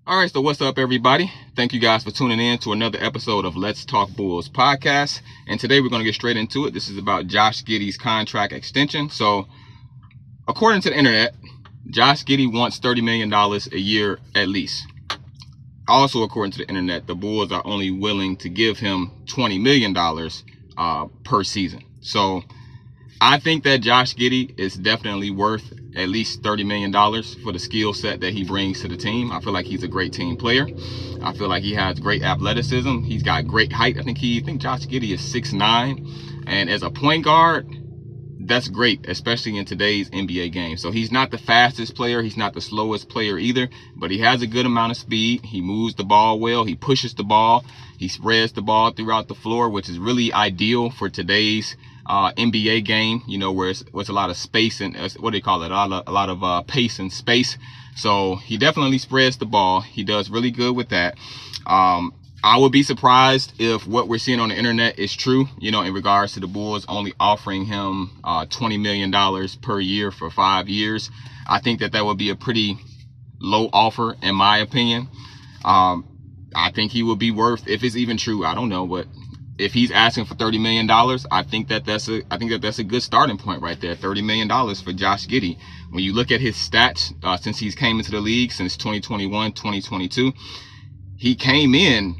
All right, so what's up, everybody? Thank you guys for tuning in to another episode of Let's Talk Bulls podcast. And today we're going to get straight into it. This is about Josh Giddey's contract extension. So, according to the internet, Josh Giddey wants $30 million a year at least. Also, according to the internet, the Bulls are only willing to give him $20 million per season. So, I think that Josh Giddey is definitely worth at least $30 million for the skill set that he brings to the team. I feel like he's a great team player. I feel like he has great athleticism. He's got great height. I think Josh Giddey is 6'9", and as a point guard, that's great, especially in today's NBA game. So he's not the fastest player. He's not the slowest player either, but he has a good amount of speed. He moves the ball well. He pushes the ball. He spreads the ball throughout the floor, which is really ideal for today's NBA game, you know, where it's a lot of space and what do you call it? A lot of pace and space. So he definitely spreads the ball. He does really good with that. I would be surprised if what we're seeing on the internet is true, you know, in regards to the Bulls only offering him $20 million per year for 5 years. I think that would be a pretty low offer, in my opinion. I think he would be worth, if it's even true, I don't know, but if he's asking for $30 million, I think that's a good starting point right there. $30 million for Josh Giddey. When you look at his stats since he's came into the league, since 2021, 2022, he came in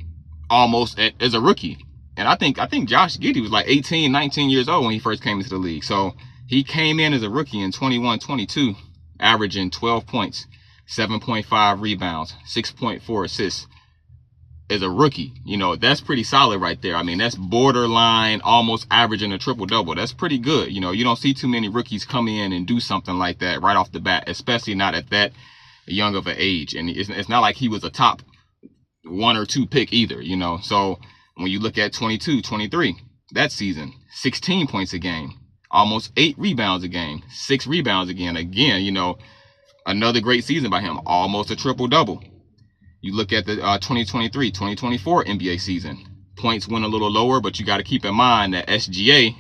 almost as a rookie. And I think Josh Giddey was like 18, 19 years old when he first came into the league. So he came in as a rookie in 21, 22, averaging 12 points, 7.5 rebounds, 6.4 assists. As a rookie, you know, that's pretty solid right there. I mean, that's borderline almost averaging a triple-double. That's pretty good. You know, you don't see too many rookies come in and do something like that right off the bat, especially not at that young of an age. And it's not like he was a top 1 or 2 pick either, you know. So when you look at 22, 23, that season, 16 points a game, almost 8 rebounds a game, 6 rebounds again, you know, another great season by him, almost a triple-double. You look at the 2023, 2024 NBA season. Points went a little lower, but you got to keep in mind that SGA,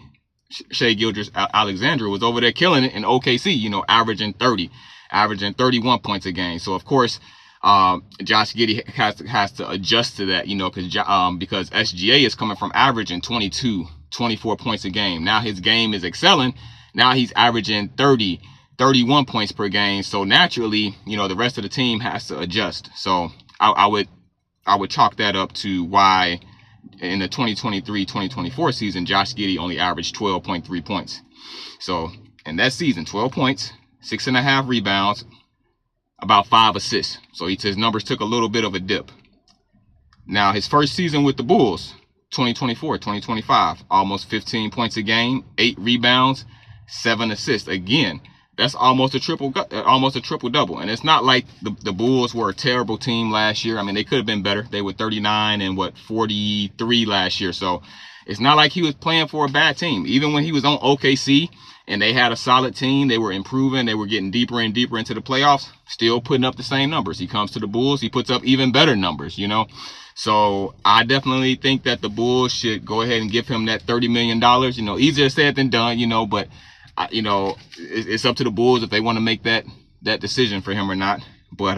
Shai Gilgeous-Alexander, was over there killing it in OKC, you know, averaging 31 points a game. So, of course, Josh Giddey has to adjust to that, you know, because SGA is coming from averaging 22, 24 points a game. Now his game is excelling. Now he's averaging 30, 31 points per game. So naturally, you know, the rest of the team has to adjust. So I would chalk that up to why in the 2023-2024 season, Josh Giddey only averaged 12.3 points. So in that season, 12 points, 6.5 rebounds, about 5 assists. So his numbers took a little bit of a dip. Now his first season with the Bulls, 2024-2025, almost 15 points a game, 8 rebounds, 7 assists. Again, that's almost a triple-double. And it's not like the Bulls were a terrible team last year. I mean, they could have been better. They were 39 and 43 last year. So it's not like he was playing for a bad team. Even when he was on OKC and they had a solid team, they were improving, they were getting deeper and deeper into the playoffs, still putting up the same numbers. He comes to the Bulls, he puts up even better numbers, you know. So I definitely think that the Bulls should go ahead and give him that $30 million. You know, easier said than done, you know, but you know, it's up to the Bulls if they want to make that decision for him or not. But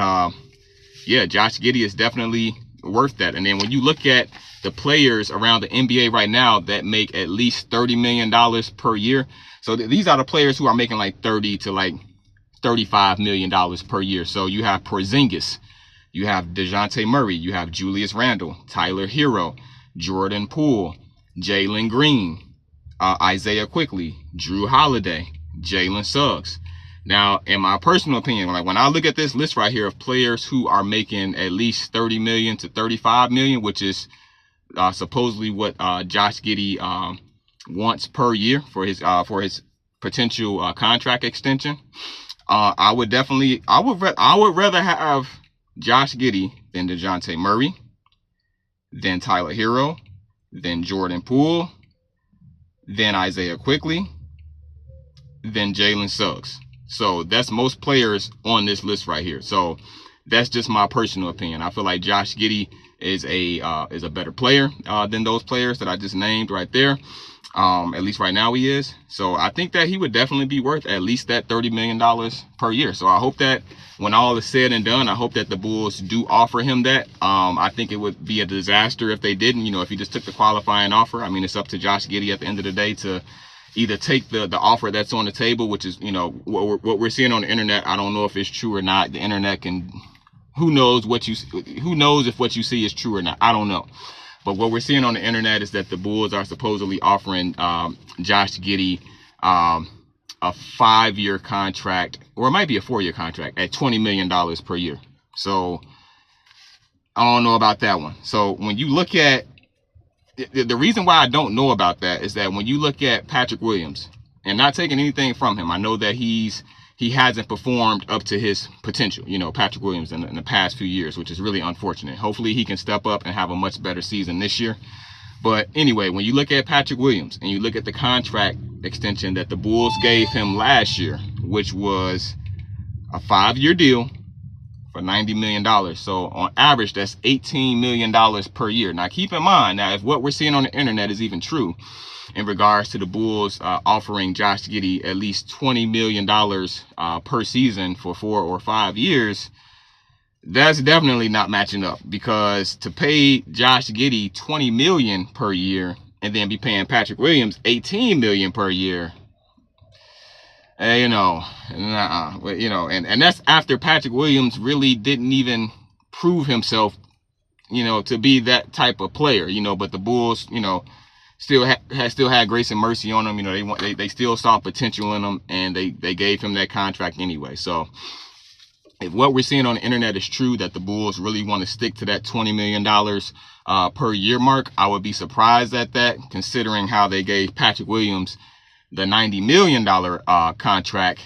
yeah, Josh Giddey is definitely worth that. And then when you look at the players around the NBA right now that make at least $30 million per year, so these are the players who are making like $30 to like $35 million per year. So you have Porzingis, you have DeJounte Murray, you have Julius Randle, Tyler Hero, Jordan Poole, Jalen Green, Isaiah Quickly, Drew Holiday, Jalen Suggs. Now, in my personal opinion, like when I look at this list right here of players who are making at least 30 million to 35 million, which is supposedly what Josh Giddey wants per year for his potential contract extension, I would rather have Josh Giddey than DeJounte Murray, than Tyler Hero, than Jordan Poole, then Isaiah Quickly, then Jalen Suggs. So that's most players on this list right here. So that's just my personal opinion. I feel like Josh Giddey is a better player than those players that I just named right there. At least right now he is. So I think that he would definitely be worth at least that $30 million per year. So I hope that when all is said and done, I hope that the Bulls do offer him that. I think it would be a disaster if they didn't, if he just took the qualifying offer. I mean, it's up to Josh Giddey at the end of the day to either take the offer that's on the table, which is, what we're seeing on the internet. I don't know if it's true or not. The internet can, who knows if what you see is true or not. I don't know. But what we're seeing on the internet is that the Bulls are supposedly offering Josh Giddey a 5-year contract, or it might be a 4-year contract at $20 million per year. So I don't know about that one. So when you look at the reason why I don't know about that is that when you look at Patrick Williams, and not taking anything from him, I know that he hasn't performed up to his potential, Patrick Williams in the past few years, which is really unfortunate. Hopefully he can step up and have a much better season this year. But anyway, when you look at Patrick Williams and you look at the contract extension that the Bulls gave him last year, which was a 5-year deal for $90 million. So on average, that's $18 million per year. Now, keep in mind, now, if what we're seeing on the internet is even true in regards to the Bulls offering Josh Giddey at least $20 million per season for 4 or 5 years, that's definitely not matching up, because to pay Josh Giddey $20 million per year and then be paying Patrick Williams $18 million per year, and that's after Patrick Williams really didn't even prove himself, to be that type of player, but the Bulls, still had grace and mercy on him. They still saw potential in him, and they gave him that contract anyway. So if what we're seeing on the internet is true, that the Bulls really want to stick to that $20 million per year mark, I would be surprised at that, considering how they gave Patrick Williams the $90 million contract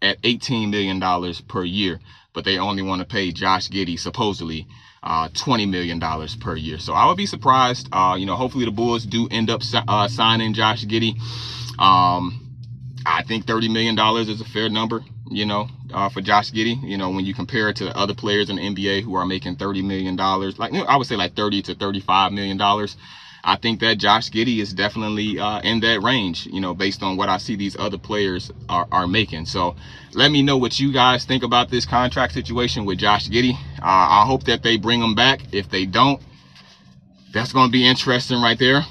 at $18 million per year, but they only want to pay Josh Giddey supposedly $20 million per year. So I would be surprised. Hopefully the Bulls do end up signing Josh Giddey. I think $30 million is a fair number, for Josh Giddey. When you compare it to other players in the NBA who are making $30 million, I would say like $30 to $35 million. I think that Josh Giddey is definitely in that range, based on what I see these other players are making. So let me know what you guys think about this contract situation with Josh Giddey. I hope that they bring him back. If they don't, that's going to be interesting right there.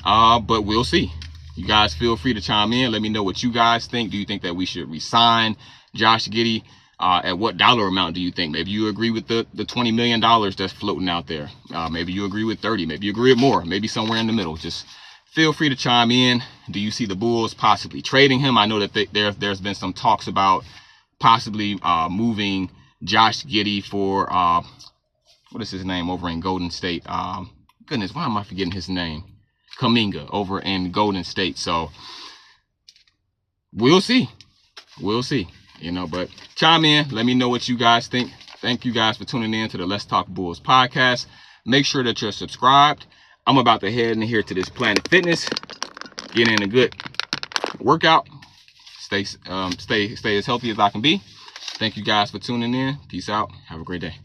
But we'll see. You guys feel free to chime in. Let me know what you guys think. Do you think that we should resign Josh Giddey? At what dollar amount do you think? Maybe you agree with the $20 million that's floating out there. Maybe you agree with 30. Maybe you agree with more. Maybe somewhere in the middle. Just feel free to chime in. Do you see the Bulls possibly trading him? I know that there's been some talks about possibly moving Josh Giddey for what is his name over in Golden State? Goodness, why am I forgetting his name? Kuminga over in Golden State. So we'll see. We'll see. But chime in. Let me know what you guys think. Thank you guys for tuning in to the Let's Talk Bulls podcast. Make sure that you're subscribed. I'm about to head in here to this Planet Fitness, get in a good workout, stay as healthy as I can be. Thank you guys for tuning in. Peace out. Have a great day.